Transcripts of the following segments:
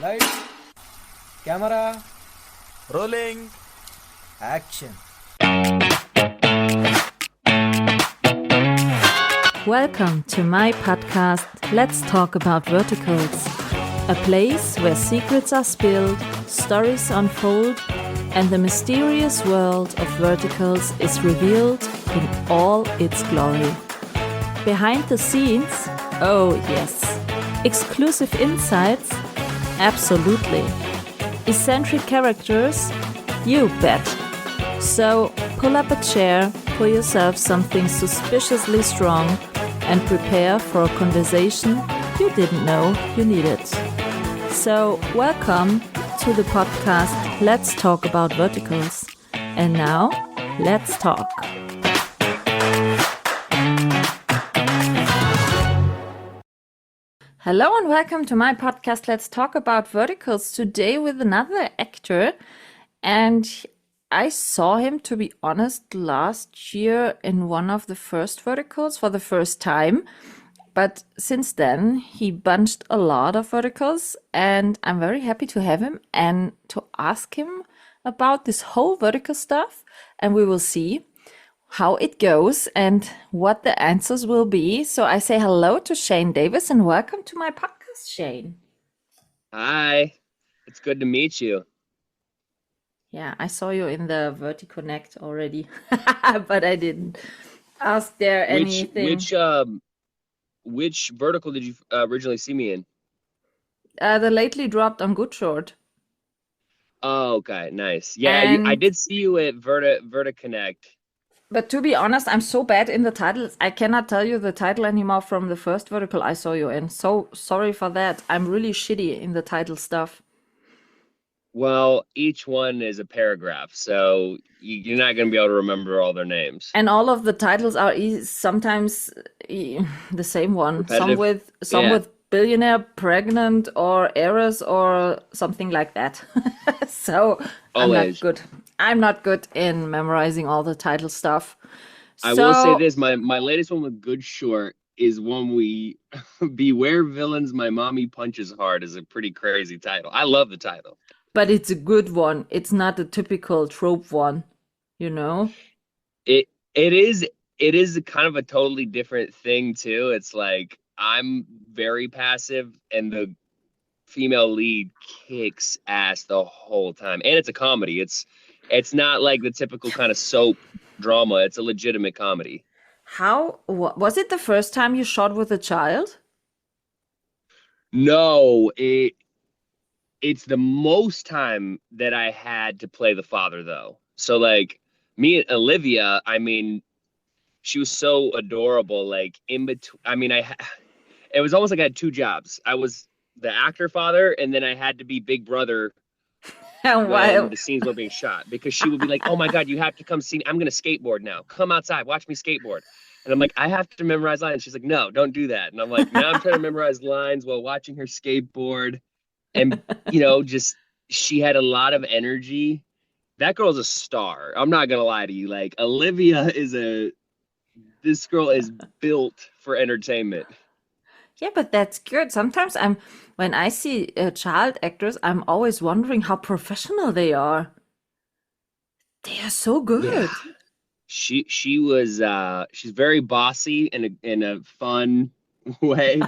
Lights, camera, Rolling. action. Welcome to my podcast, Let's Talk About Verticals, a place where secrets are spilled, stories unfold, and the mysterious world of verticals is revealed in all its glory. Behind the scenes, oh yes. Exclusive insights, absolutely. Eccentric characters, you bet. So pull up a chair, pour yourself something suspiciously strong, and prepare for a conversation you didn't know you needed. So welcome to the podcast Let's Talk About Verticals. And now, let's talk. Hello and welcome to my podcast Let's Talk About Verticals. Today with another actor, and I saw him, to be honest, last year in one of the first verticals for the first time. But since then, he bunched a lot of verticals, and I'm very happy to have him and to ask him about this whole vertical stuff. And we will see how it goes and what the answers will be. So I say hello to Shayne Davis and welcome to my podcast, Shayne. Hi, it's good to meet you. Yeah, I saw you in the VertiConnect already, but I didn't ask there anything. Which vertical did you originally see me in? The lately dropped on Good Short. Oh, okay, nice. Yeah, I And did see you at VertiConnect. but to be honest, I'm so bad in the titles. I cannot tell you the title anymore from the first vertical I saw you in. So sorry for that. I'm really shitty in the title stuff. Well, each one is a paragraph, so you're not going to be able to remember all their names. And all of the titles are sometimes the same one. Repetitive? Some Yeah. with billionaire, pregnant, or heiress, or something like that. So I'm not Always. good. I'm not good in memorizing all the title stuff. I will say So this, my latest one with Good Short is one we Beware Villains My Mommy Punches Hard is a pretty crazy title. I love the title. but it's a good one. It's not a typical trope one, you know? It is a kind of a totally different thing too. It's like I'm very passive and the female lead kicks ass the whole time. And it's a comedy. It's not like the typical kind of soap drama. It's a legitimate comedy. Was it the first time you shot with a child? No, it's the most time that I had to play the father though. So like me and Olivia, I mean, she was so adorable, like in between. I mean, it was almost like I had two jobs. I was the actor father, and then I had to be big brother And when why? the scenes were being shot, because she would be like, "Oh my God, you have to come see me. I'm gonna skateboard now. Come outside, watch me skateboard." And I'm like, "I have to memorize lines." She's like, "No, don't do that." And I'm like, now I'm trying to memorize lines while watching her skateboard. And just she had a lot of energy. That girl's a star. I'm not gonna lie to you. Like Olivia this girl is built for entertainment. Yeah, but that's good. Sometimes when I see child actors, I'm always wondering how professional they are. They are so good. Yeah. She's very bossy in a fun way.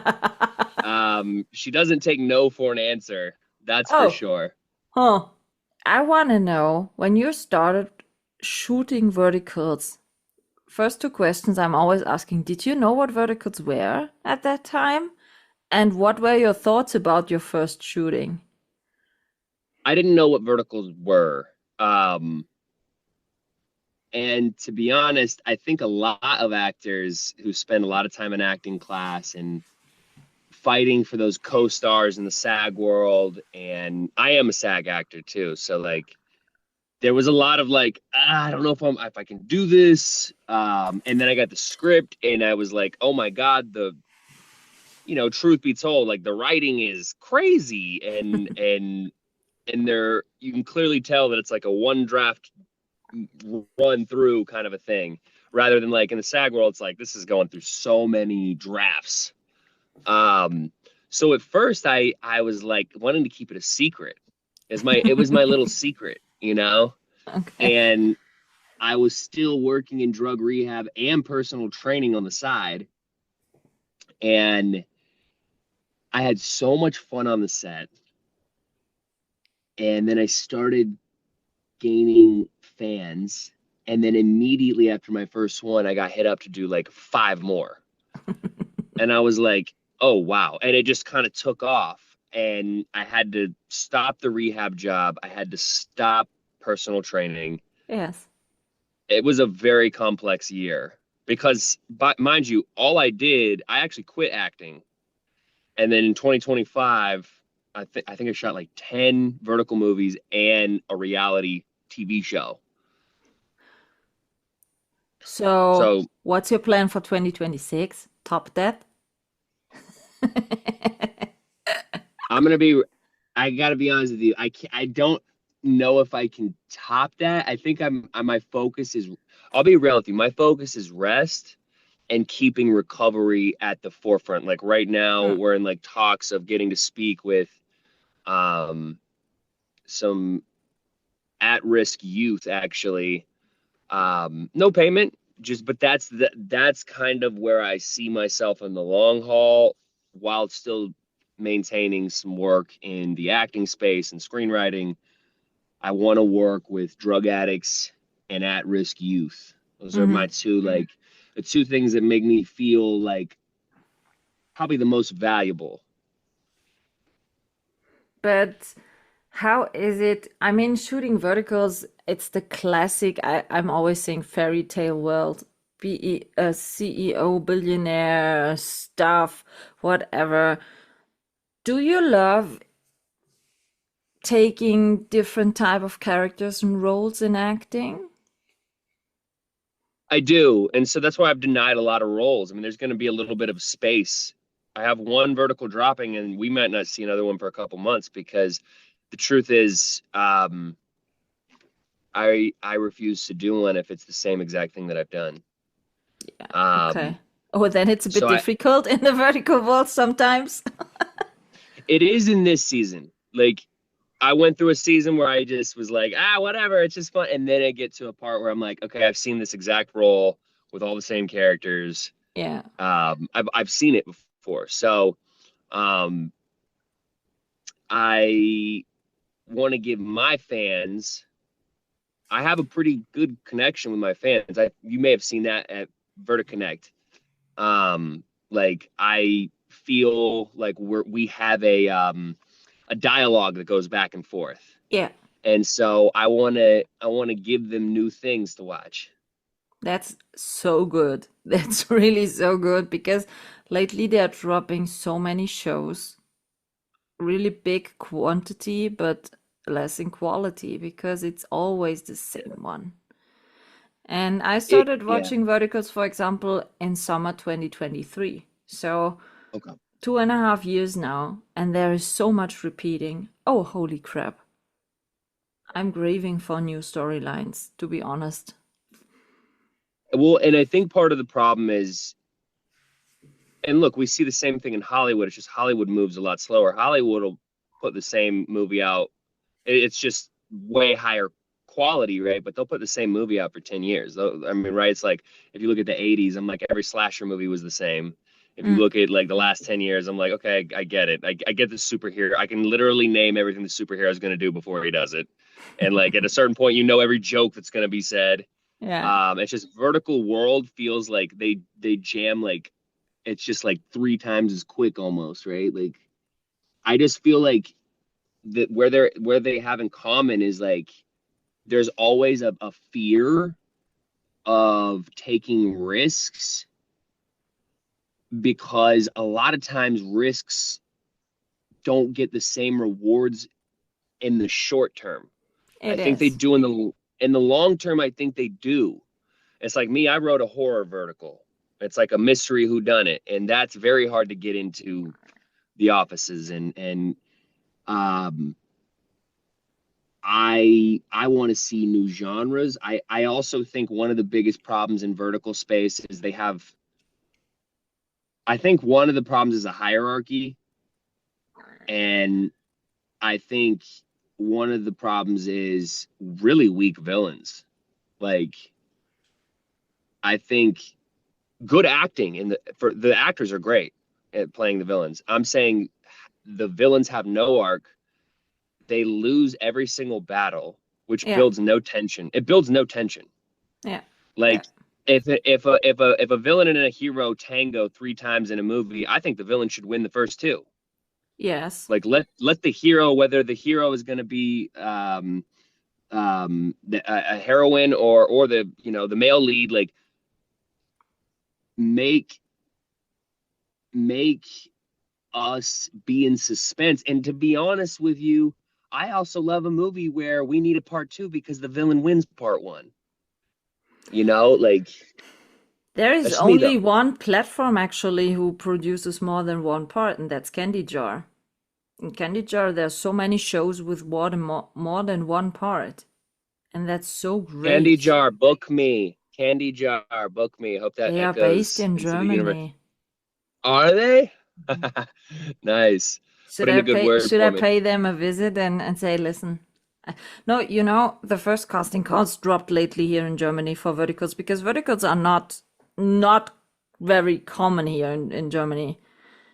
She doesn't take no for an answer. That's for Oh, sure. huh. I want to know when you started shooting verticals. First two questions I'm always asking, did you know what verticals were at that time? And what were your thoughts about your first shooting? I didn't know what verticals were. And to be honest, I think a lot of actors who spend a lot of time in acting class and fighting for those co-stars in the SAG world, and I am a SAG actor too, so like there was a lot of like, I don't know if I can do this. And then I got the script and I was like, oh my God, truth be told, like the writing is crazy and there you can clearly tell that it's like a one draft run through kind of a thing, rather than like in the SAG world, it's like this is going through so many drafts. So at first I was like wanting to keep it a secret. It was my little secret, you know? Okay. And I was still working in drug rehab and personal training on the side. And I had so much fun on the set. And then I started gaining fans. And then immediately after my first one, I got hit up to do like 5 more. And I was like, oh, wow. And it just kind of took off. And I had to stop the rehab job. I had to stop personal training. Yes. It was a very complex year because, but mind you, I actually quit acting. And then in 2025, I think I shot like 10 vertical movies and a reality TV show. So, So what's your plan for 2026? Top that? I'm gonna be, I gotta be honest with you. I don't know if I can top that. I think my focus is, I'll be real with you. My focus is rest and keeping recovery at the forefront. Like right now, Mm. we're in like talks of getting to speak with um, some at-risk youth, actually. No payment, just but that's kind of where I see myself in the long haul, while still maintaining some work in the acting space and screenwriting. I want to work with drug addicts and at-risk youth. Those are my Hmm. two, like, the two things that make me feel like probably the most valuable. But how is it? I mean, shooting verticals, it's the classic. I'm always saying fairy tale world. Be a CEO, billionaire, stuff, whatever. Do you love taking different type of characters and roles in acting? I do, and so that's why I've denied a lot of roles. I mean, there's going to be a little bit of space. I have one vertical dropping, and we might not see another one for a couple months because the truth is, I refuse to do one if it's the same exact thing that I've done. Okay. Um, Oh, then it's a bit so I difficult in the vertical world sometimes. it is in this season. Like I went through a season where I just was like, whatever, it's just fun, and then I get to a part where I'm like, okay, I've seen this exact role with all the same characters. Yeah. I've seen it before, so um, I want to give my fans. I have a pretty good connection with my fans. You may have seen that at VertiConnect. Like I feel like we have a dialogue that goes back and forth, Yeah. and so I want to give them new things to watch. That's so good. That's really so good because lately they're dropping so many shows, really big quantity, but less in quality because it's always the same one. And I started Yeah. watching verticals, for example, in summer 2023. So Okay. 2.5 years now, and there is so much repeating. Oh, holy crap. I'm craving for new storylines, to be honest. Well, and I think part of the problem is, and look, we see the same thing in Hollywood. It's just Hollywood moves a lot slower. Hollywood will put the same movie out. It's just way higher quality, right? But they'll put the same movie out for 10 years. I mean, right? It's like if you look at the 80s, I'm like every slasher movie was the same. If you Mm. look at like the last 10 years, I'm like, okay, I get it. I get the superhero. I can literally name everything the superhero is going to do before he does it. And like at a certain point, you know every joke that's going to be said. Yeah. It's just vertical world feels like they jam like it's just like 3 times as quick almost, right? Like I just feel like that where they have in common is like there's always a fear of taking risks because a lot of times risks don't get the same rewards in the short term. I It think they is. do in the long term. I think they do. It's like me, I wrote a horror vertical. It's like a mystery whodunit, and that's very hard to get into the offices and um I want to see new genres. I also think one of the biggest problems in vertical space is I think one of the problems is a hierarchy. And I think one of the problems is really weak villains. Like, I think good acting for the actors are great at playing the villains. I'm saying the villains have no arc. They lose every single battle, which Yeah, builds no tension. It builds no tension. yeah, yeah. Like if a villain and a hero tango 3 times in a movie, I think the villain should win the first two. Yes. Like let the hero, whether the hero is going to be a heroine or the the male lead, like make make us be in suspense. And to be honest with you, I also love a movie where we need a part two because the villain wins part one. Like There is that's just me though. only one platform actually who produces more than one part, and that's Candy Jar. In Candy Jar, there's so many shows with more than one part, and that's so Candy great. Jar, book me. Candy Jar, book me. Hope that They are based echoes in into the universe. Germany. Are they? Nice. Put in a good word Should I for me. pay them a visit and say, listen? No, you know, the first casting calls dropped lately here in Germany for verticals because verticals are not very common here in Germany.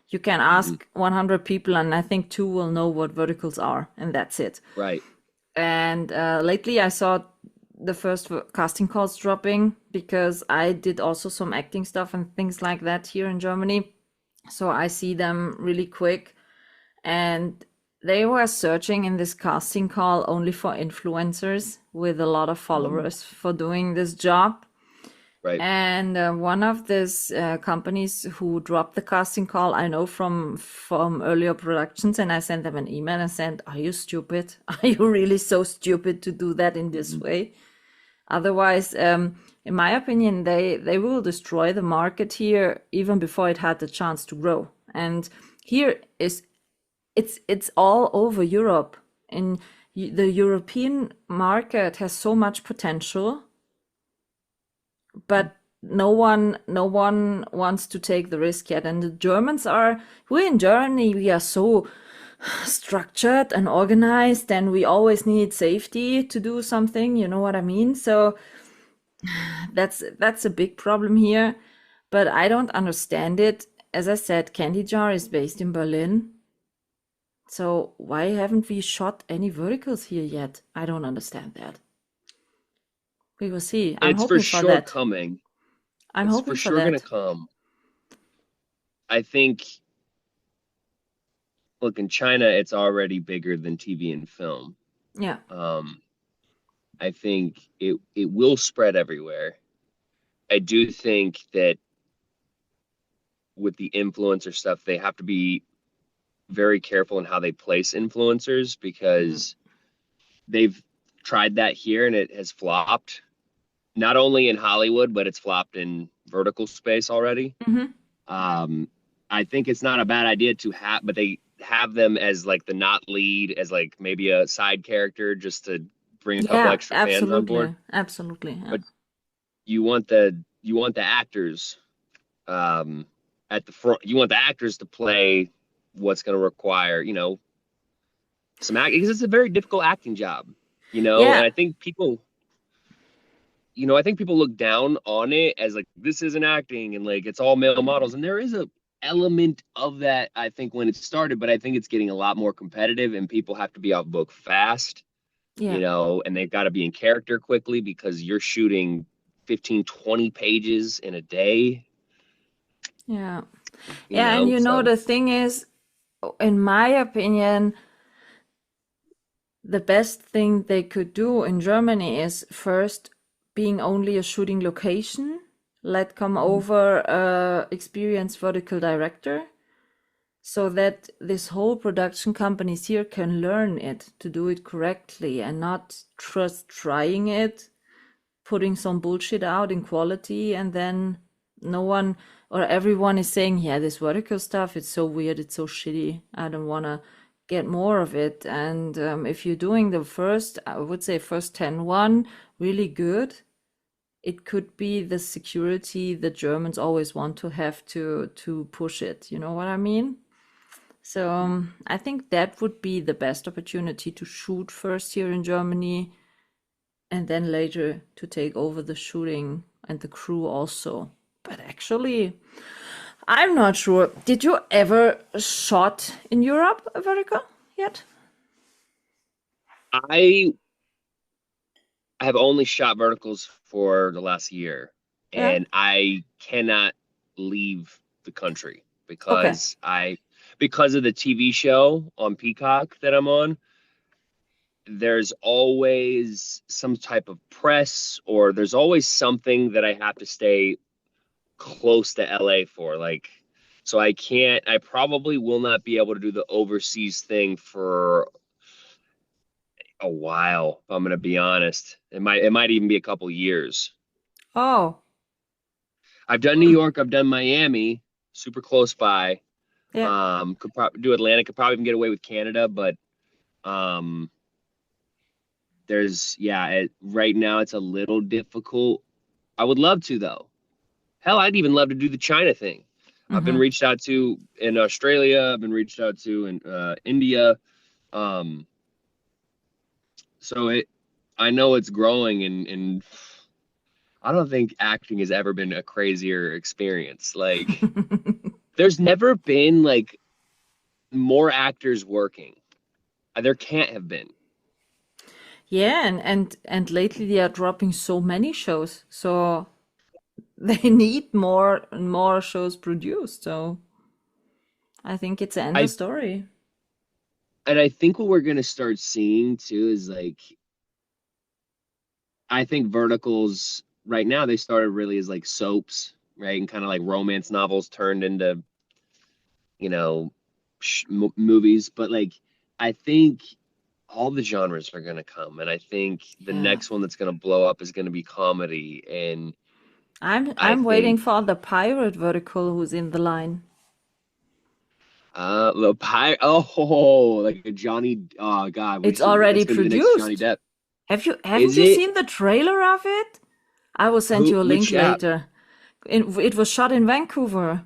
You can Mhm. ask 100 people, and I think 2 will know what verticals are, and that's it. Right. And lately, I saw the first casting calls dropping because I did also some acting stuff and things like that here in Germany. So I see them really quick. And they were searching in this casting call only for influencers with a lot of Mhm. followers for doing this job. Right. And one of these companies who dropped the casting call, I know from earlier productions, and I sent them an email and said, "Are you stupid? Are you really so stupid to do that in this Mhm. way? Otherwise, in my opinion, they will destroy the market here even before it had the chance to grow. And here is it's all over Europe. And the European market has so much potential, but no one wants to take the risk yet. And the Germans are we in Germany, we are so structured and organized, and we always need safety to do something, you know what I mean? So that's a big problem here, but I don't understand it. As I said, Candy Jar is based in Berlin. So why haven't we shot any verticals here yet? I don't understand that. We will see. I'm It's for hoping for sure that. coming. I'm It's hoping for for sure gonna that. come. I think, look, in China, it's already bigger than TV and film. Yeah. Um, I think it will spread everywhere. I do think that with the influencer stuff, they have to be very careful in how they place influencers Mm. because they've tried that here and it has flopped. Not only in Hollywood, but it's flopped in vertical space already. Hmm. Um, I think it's not a bad idea to have, but they have them as like the not lead, as like maybe a side character just to bring a couple Yeah, extra fans on board. absolutely. Absolutely. Yeah. But you want the actors um at the front. You want the actors to play what's going to require, some acting because it's a very difficult acting job, and Yeah. I think people look down on it as like this isn't acting and like it's all male models, and there is a element of that I think when it started, but I think it's getting a lot more competitive and people have to be off book fast, Yeah. and they've got to be in character quickly because you're shooting 15, 20 pages in a day, Yeah. Yeah, and so the thing is, in my opinion, the best thing they could do in Germany is first being only a shooting location, let come over a experienced vertical director so that this whole production companies here can learn it to do it correctly and not just trying it, putting some bullshit out in quality, and then no one or everyone is saying, yeah, this vertical stuff, it's so weird, it's so shitty, I don't want to get more of it. And if you're doing the first, I would say first 10 really good, it could be the security the Germans always want to have to push it, you know what I mean? So I think that would be the best opportunity to shoot first here in Germany and then later to take over the shooting and the crew also. But actually, I'm not sure. Did you ever shot in Europe a vertical yet? I have only shot verticals for the last year, Yeah. and I cannot leave the country Okay. because of the TV show on Peacock that I'm on. There's always some type of press, or there's always something that I have to stay close to LA for. Like, so I probably will not be able to do the overseas thing for a while, if I'm gonna be honest. It might even be a couple years. Oh, I've done New York, I've done Miami, super close by. yeah. Could probably do Atlanta, could probably even get away with Canada, but um right now it's a little difficult. I would love to though. Hell, I'd even love to do the China thing. I've been Mm-hmm. reached out to in Australia, I've been reached out to in India. Um so I know it's growing, and I don't think acting has ever been a crazier experience. Like, there's never been like more actors working. There can't have been. Yeah, and lately they are dropping so many shows, so they need more and more shows produced. So I think it's the end of I story. and I think what we're gonna start seeing too is like, I think verticals right now, they started really as like soaps, right? And kind of like romance novels turned into, you know, movies. But like, I think all the genres are going to come. And I think the Yeah. next one that's going to blow up is going to be comedy. And I I'm waiting think, for the pirate vertical who's in the line. the pie, oh, like a Johnny, oh God, It's already that's going to be the next Johnny produced. Depp. Haven't Is you it? seen the trailer of it? I will send you a link Which app? later. It was shot in Vancouver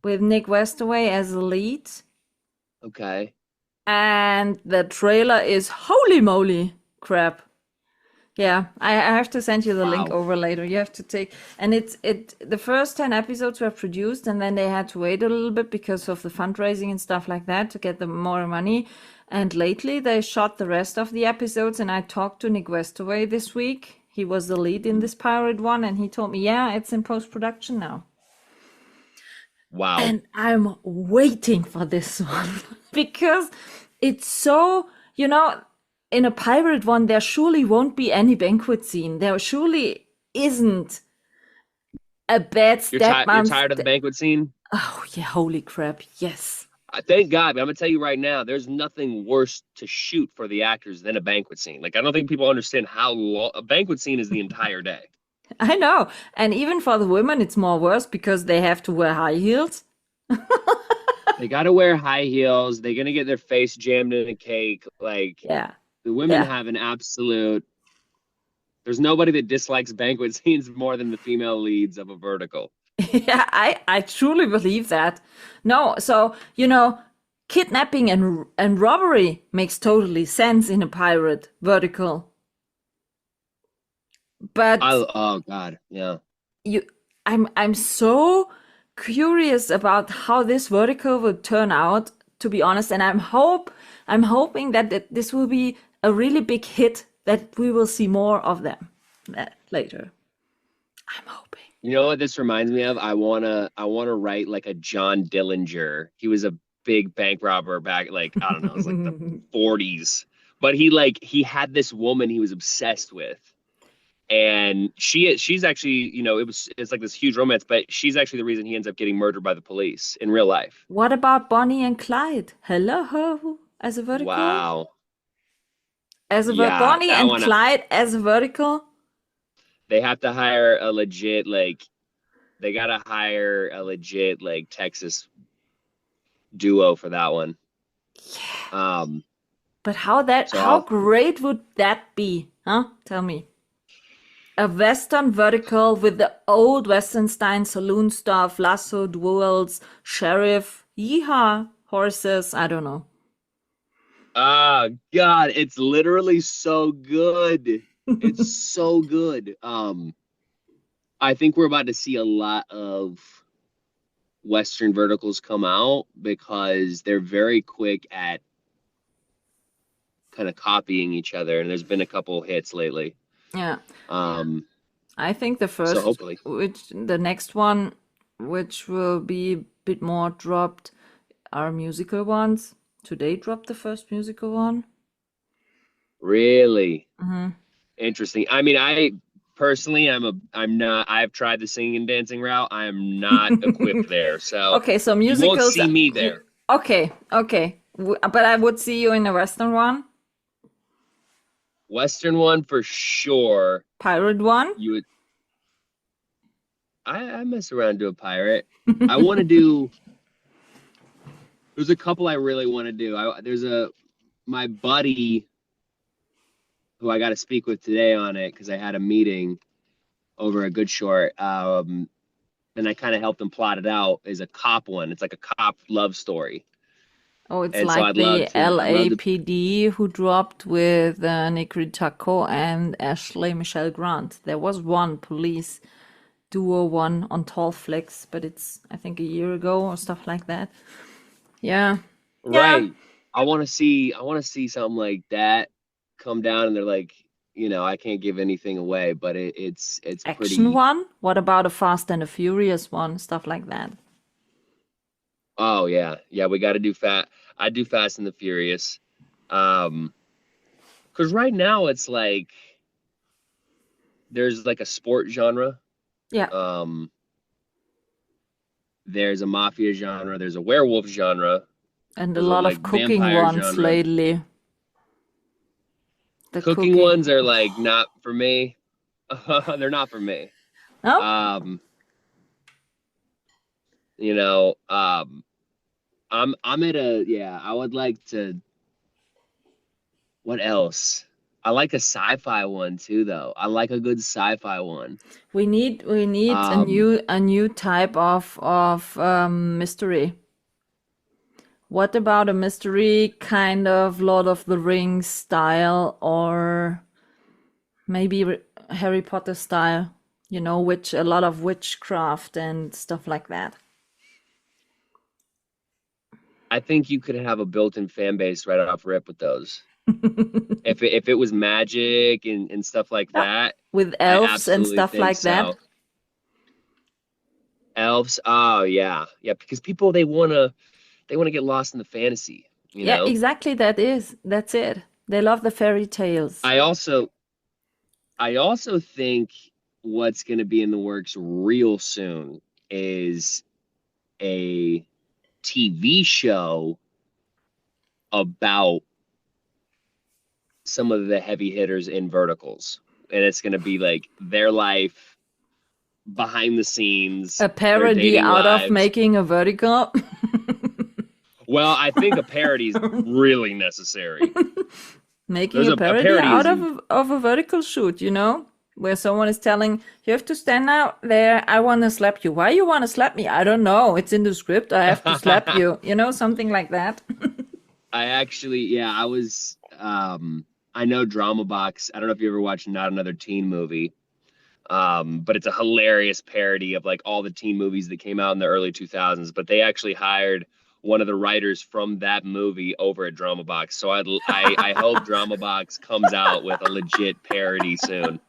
with Nick Westaway as the lead. Okay. And the trailer is holy moly crap. Yeah, I have to send you the link Wow. over later. You have to take, and the first 10 episodes were produced, and then they had to wait a little bit because of the fundraising and stuff like that to get them more money. And lately they shot the rest of the episodes, and I talked to Nick Westaway this week. He was the lead in this pirate one, and he told me, yeah, it's in post-production now. Wow. And I'm waiting for this one because it's so, in a pirate one, there surely won't be any banquet scene. There surely isn't a bad You're stepmom. tired of the banquet scene? Oh, yeah, holy crap. Yes. Thank God. But I'm gonna tell you right now, there's nothing worse to shoot for the actors than a banquet scene. Like, I don't think people understand how long a banquet scene is. The entire day. I know. And even for the women, it's more worse because they have to wear high heels. They got to wear high heels. They're gonna get their face jammed in a cake. Like, Yeah. the women Yeah. have an absolute. There's nobody that dislikes banquet scenes more than the female leads of a vertical. Yeah, I truly believe that. No, so, kidnapping and robbery makes totally sense in a pirate vertical. But Oh God, yeah. I'm so curious about how this vertical will turn out, to be honest, and I'm hoping that this will be a really big hit, that we will see more of them later. I'm hoping. You know what this reminds me of? I wanna write like a John Dillinger. He was a big bank robber back, like, I don't know, it was like the 40s. But he had this woman he was obsessed with. And she's actually, it's like this huge romance, but she's actually the reason he ends up getting murdered by the police in real life. What about Bonnie and Clyde? Hello, as a vertical? Wow. Bonnie I and wanna. Clyde as a vertical? They have to hire a legit, like, they gotta hire a legit, like, Texas duo for that one. Yeah. Um, But how great would that be? Huh? Tell me. A Western vertical with the old Western style saloon stuff, lasso, duels, sheriff, Yeehaw, horses, I don't know. Ah, God, it's literally so good. It's so good. I think we're about to see a lot of Western verticals come out because they're very quick at kind of copying each other, and there's been a couple hits lately. Yeah. Um, I think so hopefully. the next one, which will be a bit more dropped, are musical ones. Today dropped the first musical one. Really Mm-hmm. interesting. I mean, I personally, I'm not. I've tried the singing and dancing route. I am not equipped there, so Okay, so you won't musicals. see me there. Okay, okay. But I would see you in a Western one, Western one for sure. pirate one. You would. I mess around to a pirate. I want to do. There's a couple I really want to do. My buddy who I got to speak with today on it because I had a meeting over a good short. And I kind of helped him plot it out. Is a cop one. It's like a cop love story. Oh, it's And so like the I'd love to. LAPD who dropped with Nick Taco and Ashley Michelle Grant. There was one police duo one on Tall Flicks, but it's I think a year ago or stuff like that. Yeah. Yeah. Right. I want to see something like that come down, and they're like, I can't give anything away, but it's Action pretty. one? What about a Fast and a Furious one? Stuff like that. Oh yeah, yeah. We got to do fat. I do Fast and the Furious, because right now it's like there's like a sport genre. Yeah. There's a mafia genre. There's a werewolf genre. And a There's lot like of cooking vampire ones genre. lately. The Cooking ones are like not for me. They're not for me. No? I'm at a I would like to. What else? I like a sci-fi one too, though. I like a good sci-fi one. We need a new type of mystery. What about a mystery kind of Lord of the Rings style, or maybe Harry Potter style? Which a lot of witchcraft and stuff like that. I think you could have a built-in fan base right off rip with those. If it was magic and stuff like that, With I elves and absolutely stuff think like so. that. Elves, oh yeah, because people they wanna get lost in the fantasy, Yeah, exactly. That's it. They love the fairy tales. I also think what's going to be in the works real soon is a TV show about some of the heavy hitters in verticals, and it's going to be like their life behind the scenes, A their parody dating out of lives. making a vertical. Well, I think a parody is really necessary. Making There's a parody parody out is of a vertical shoot, where someone is telling, you have to stand out there, I want to slap you. Why you want to slap me? I don't know. It's in the script. I have to slap you. Something like that. I actually, I was, I know Drama Box. I don't know if you ever watched Not Another Teen Movie, but it's a hilarious parody of like all the teen movies that came out in the early 2000s. But they actually hired one of the writers from that movie over at Drama Box. So I hope Drama Box comes out with a legit parody soon.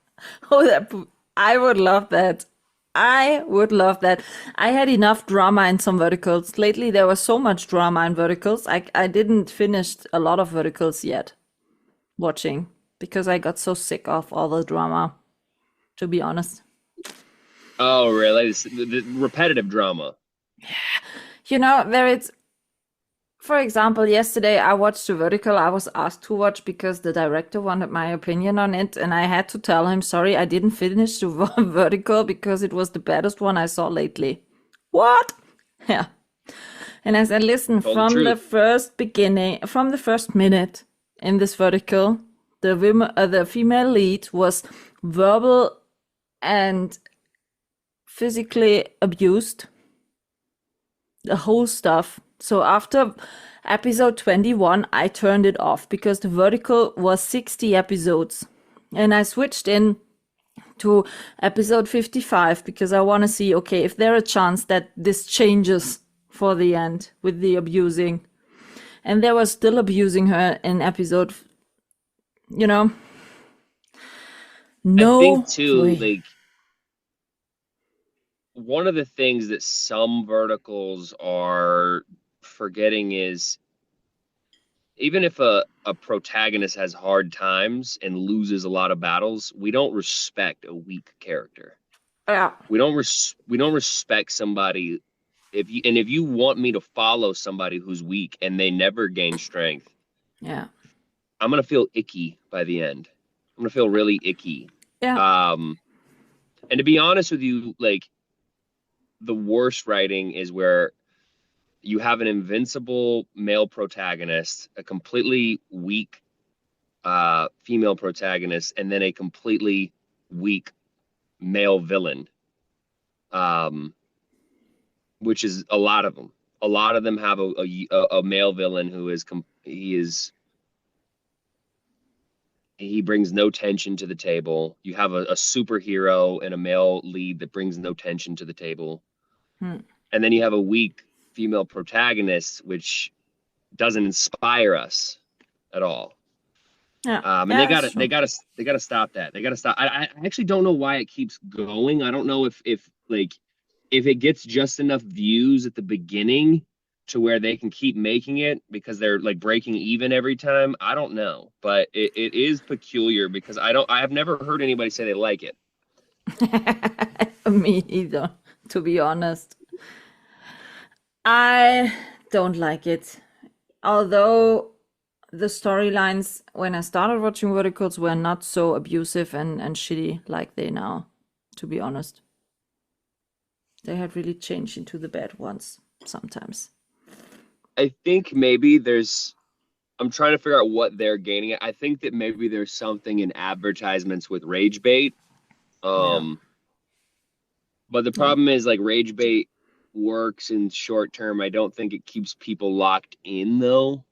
Oh, I would love that. I would love that. I had enough drama in some verticals. Lately, there was so much drama in verticals. I didn't finish a lot of verticals yet watching because I got so sick of all the drama, to be honest. Oh, really? The repetitive drama. There is, for example, yesterday I watched a vertical I was asked to watch because the director wanted my opinion on it, and I had to tell him, sorry, I didn't finish the vertical because it was the baddest one I saw lately. What? Yeah. And I said, listen, from the first minute in this vertical, the female lead was verbal and physically abused. The whole stuff. So after episode 21, I turned it off because the vertical was 60 episodes. And I switched in to episode 55 because I want to see, okay, if there a chance that this changes for the end with the abusing. And they were still abusing her in episode, no I think too, way. like one of the things that some verticals are forgetting is even if a protagonist has hard times and loses a lot of battles, we don't respect a weak character. Yeah. We don't respect somebody if you want me to follow somebody who's weak and they never gain strength, Yeah. I'm gonna feel icky by the end. I'm gonna feel really icky. Yeah. And to be honest with you, like the worst writing is where you have an invincible male protagonist, a completely weak female protagonist, and then a completely weak male villain. Which is a lot of them. A lot of them have a male villain who he brings no tension to the table. You have a superhero and a male lead that brings no tension to the table. And then you have a weak female protagonist, which doesn't inspire us at all. Yeah. And Yeah, they gotta stop that. They gotta stop. I actually don't know why it keeps going. I don't know if it gets just enough views at the beginning to where they can keep making it because they're like breaking even every time. I don't know, but it is peculiar because I have never heard anybody say they like it. Me either, to be honest. I don't like it. Although the storylines when I started watching verticals were not so abusive and shitty like they now, to be honest. They had really changed into the bad ones sometimes. I think maybe I'm trying to figure out what they're gaining. I think that maybe there's something in advertisements with rage bait. But the problem is like rage bait works in short term. I don't think it keeps people locked in though.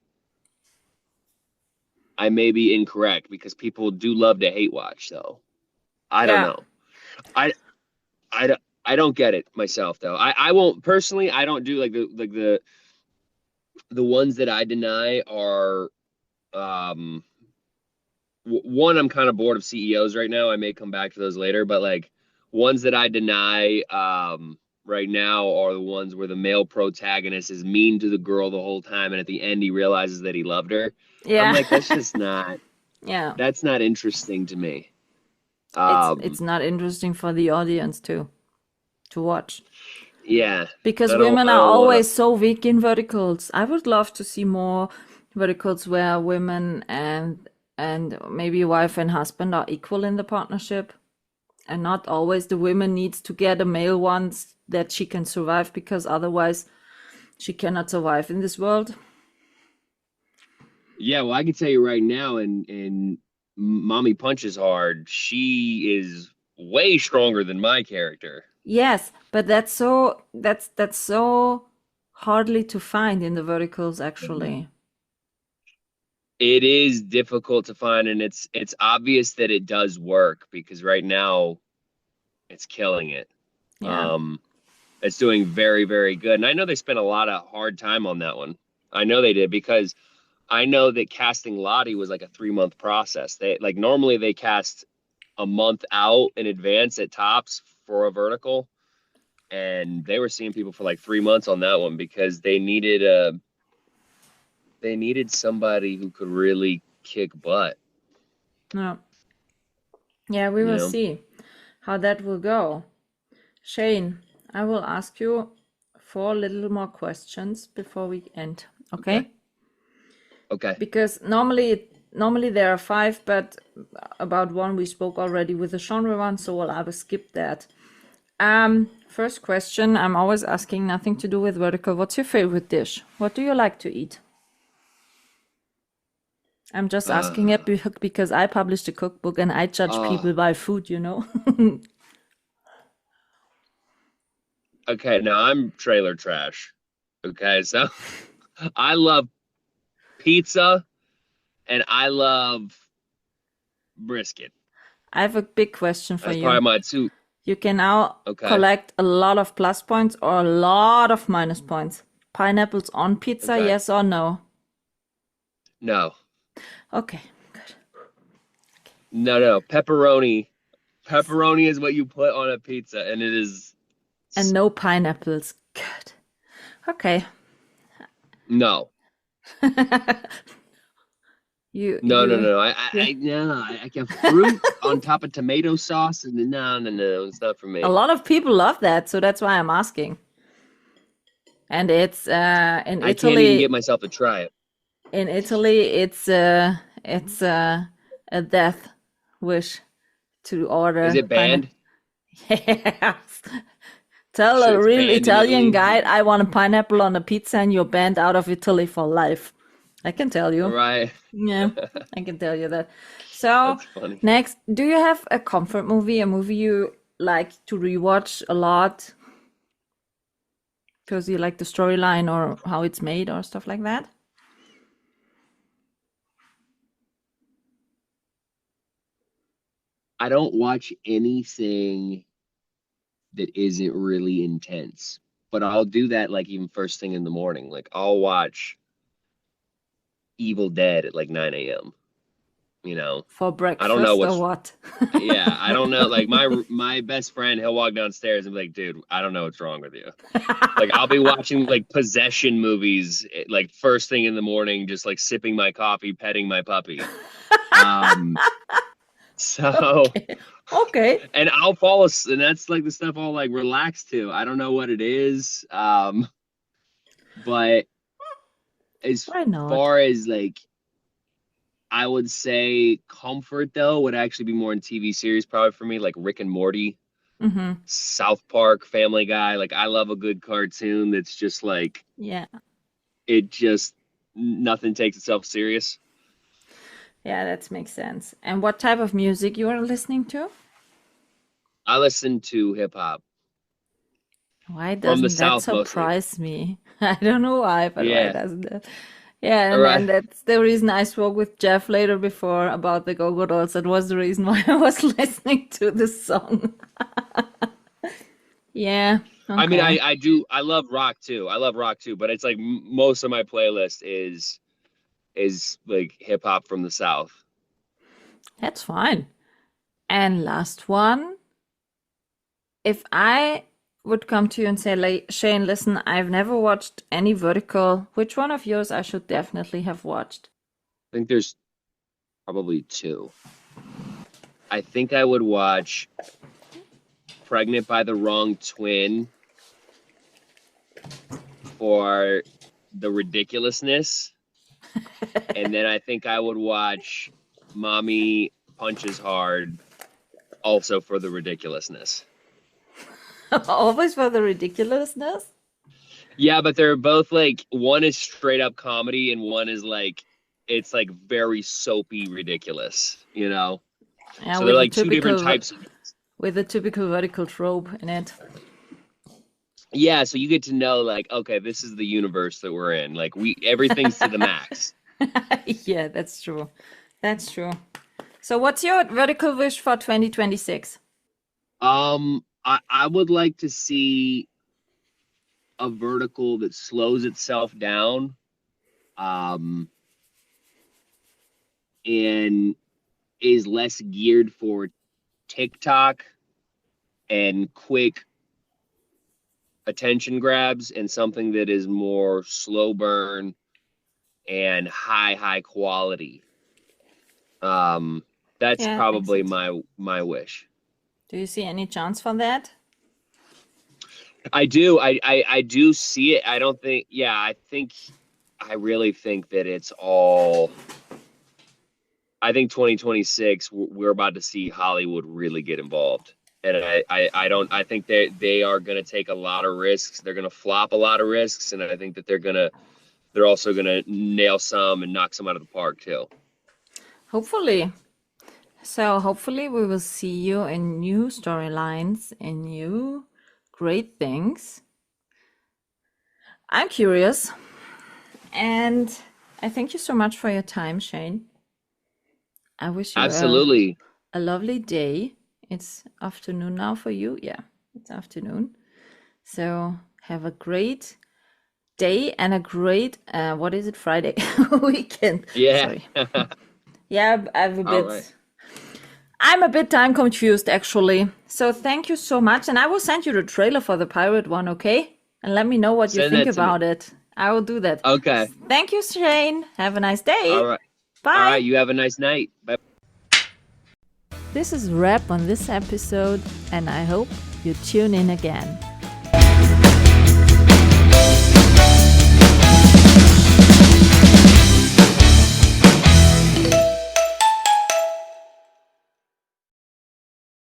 I may be incorrect because people do love to hate watch though. I don't know. I don't get it myself though. I won't personally. I don't do like the ones that I deny are one. I'm kind of bored of CEOs right now. I may come back to those later, but like ones that I deny right now are the ones where the male protagonist is mean to the girl the whole time, and at the end he realizes that he loved her. Yeah. I'm like, that's just not. Yeah. That's not interesting to me. It's not interesting for the audience to watch. Yeah. Because women are always so weak in verticals. I would love to see more verticals where women and maybe wife and husband are equal in the partnership. And not always the woman needs to get a male one that she can survive because otherwise she cannot survive in this world. Yeah, well, I can tell you right now, in Mommy Punches Hard, she is way stronger than my character. Yes, but that's so hardly to find in the verticals actually. It is difficult to find, and it's obvious that it does work because right now it's killing it. Yeah. It's doing very, very good. And I know they spent a lot of hard time on that one. I know they did because I know that casting Lottie was like a 3-month process. They like normally they cast a month out in advance at tops for a vertical, and they were seeing people for like 3 months on that one because they needed somebody who could really kick butt. No. Yeah, we will see how that will go. Shayne, I will ask you 4 little more questions before we end. Okay? Okay. Because normally there are 5, but about 1 we spoke already with the genre one, so I will skip that. First question, I'm always asking, nothing to do with vertical. What's your favorite dish? What do you like to eat? I'm just asking it because I published a cookbook and I judge people by food, you know? Okay, now I'm trailer trash. Okay, so I love pizza and I love brisket. I have a big question for That's you. probably my two. You can now Okay, collect a lot of plus points or a lot of minus points. Pineapples on pizza, okay. yes or no? No, Okay, good. no. Pepperoni. Pepperoni is what you put on a pizza, and it is And no pineapples. Good. Okay. no, You no, no, you no. yeah. I can fruit on top of tomato sauce, and no. It's not for A me. lot of people love that, so that's why I'm asking. And it's in I can't even get Italy. myself to try it. In Italy, it's a death wish to Is order it pineapple. banned? Yes. Tell Sure, a it's real banned in Italian Italy. guy I want a pineapple on a pizza and you're banned out of Italy for life. I can tell you. Right. Yeah, I can tell you that. So, That's funny. next, do you have a comfort movie, a movie you like to rewatch a lot because you like the storyline or how it's made or stuff like that? I don't watch anything that isn't really intense, but I'll do that like even first thing in the morning. Like I'll watch Evil Dead at like 9 a.m. You know, For I don't know breakfast or what's what? yeah, I don't know. Like my best friend, he'll walk downstairs and be like, "Dude, I don't know what's wrong with you." Like I'll be watching like possession movies like first thing in the morning, just like sipping my coffee, petting my puppy. Um, so Okay. Okay. and I'll fall asleep, and that's like the stuff I'll like relax to. I don't know what it is. But as Why not? far as like I would say comfort though would actually be more in TV series probably for me, like Rick and Morty, Mm-hmm. South Park, Family Guy. Like I love a good cartoon that's just like Yeah. it just nothing takes itself serious. Yeah, that makes sense. And what type of music you are listening to? I listen to hip hop Why from the doesn't that South mostly. surprise me? I don't know why, but why Yeah. doesn't that? Yeah, All and right. that's the reason I spoke with Jeff later before about the Go-Go Dolls. That was the reason why I was listening to this song. Yeah, I mean, okay. I love rock too. I love rock too, but it's like most of my playlist is like hip hop from the South. That's fine. And last one, if I would come to you and say, like, Shane, listen, I've never watched any Vertical. Which one of yours I should definitely have watched? I think there's probably two. I think I would watch Pregnant by the Wrong Twin for the ridiculousness. And then I think I would watch Mommy Punches Hard also for the ridiculousness. Always for the ridiculousness? Yeah, but they're both like one is straight up comedy and one is like it's like very soapy ridiculous, you know? Yeah, So they're like two different types of with the typical vertical trope in it. yeah, so you get to know like, okay, this is the universe that we're in. Like we everything's to the max. Yeah, that's true. That's true. So what's your vertical wish for 2026? I would like to see a vertical that slows itself down, um, and is less geared for TikTok and quick attention grabs, and something that is more slow burn and high quality. That's Yeah, that makes probably sense. my wish. Do you see any chance for that? I do. I do see it. I don't think. Yeah, I really think that it's all. I think 2026 we're about to see Hollywood really get involved, and I don't. I think they are going to take a lot of risks. They're going to flop a lot of risks, and I think that they're also going to nail some and knock some out of the park too. Hopefully. So hopefully we will see you in new storylines, in new great things. I'm curious. And I thank you so much for your time, Shayne. I wish you Absolutely. a lovely day. It's afternoon now for you. Yeah, it's afternoon. So have a great day and a great, what is it, Friday weekend. Yeah. Sorry. Yeah, All right. I'm a bit time confused actually. So thank you so much. And I will send you the trailer for the pirate one, okay? And let me know what you Send think that to me. about it. I will do that. Okay. Thank you, Shayne. Have a nice day. All right. Bye. All right. You have a nice night. Bye. This is a wrap on this episode, and I hope you tune in again.